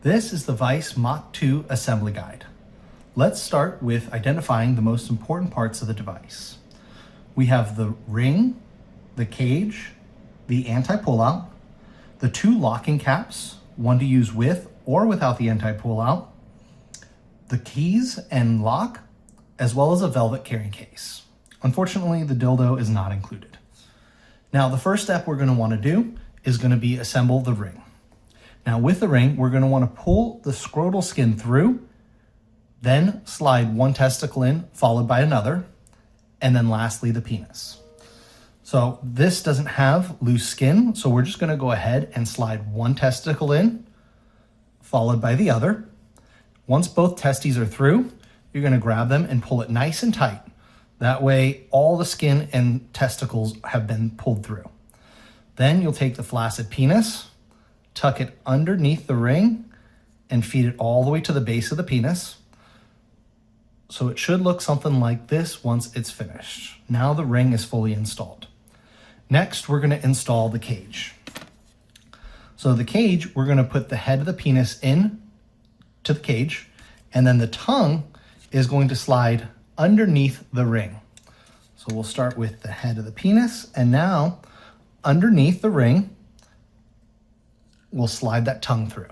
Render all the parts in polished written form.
This is the Vice Mach 2 assembly guide. Let's start with identifying the most important parts of the device. We have the ring, the cage, the anti-pullout, the two locking caps, one to use with or without the anti-pullout, the keys and lock, as well as a velvet carrying case. Unfortunately, the dildo is not included. Now, the first step we're going to want to do is going to be assemble the ring. Now, with the ring, we're going to want to pull the scrotal skin through, then slide one testicle in, followed by another, and then lastly, the penis. So this doesn't have loose skin, so we're just going to go ahead and slide one testicle in, followed by the other. Once both testes are through, you're going to grab them and pull it nice and tight. That way, all the skin and testicles have been pulled through. Then you'll take the flaccid penis, tuck it underneath the ring, and feed it all the way to the base of the penis. So it should look something like this once it's finished. Now the ring is fully installed. Next, we're going to install the cage. So the cage, we're going to put the head of the penis in to the cage, and then the tongue is going to slide underneath the ring. So we'll start with the head of the penis, and now underneath the ring, we'll slide that tongue through.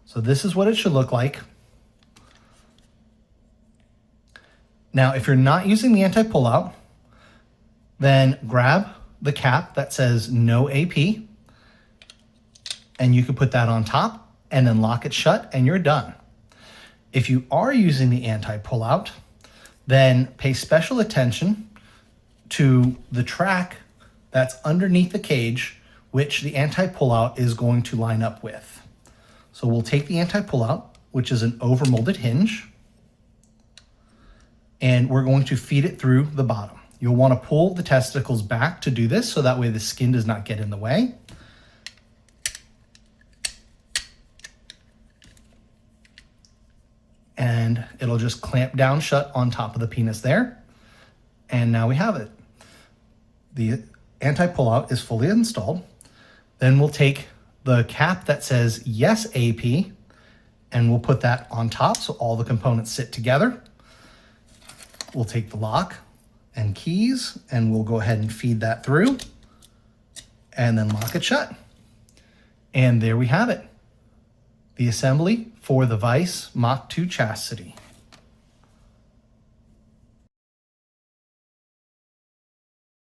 So this is what it should look like. Now, if you're not using the anti-pullout, then grab the cap that says no AP, and you can put that on top and then lock it shut and you're done. If you are using the anti-pullout, then pay special attention to the track that's underneath the cage, which the anti-pullout is going to line up with. So we'll take the anti-pullout, which is an overmolded hinge, and we're going to feed it through the bottom. You'll want to pull the testicles back to do this, so that way the skin does not get in the way. And it'll just clamp down shut on top of the penis there. And now we have it. The anti-pullout is fully installed. Then we'll take the cap that says yes AP, and we'll put that on top so all the components sit together. We'll take the lock and keys, and we'll go ahead and feed that through and then lock it shut. And there we have it. The assembly for the Vice Mach 2 Chastity.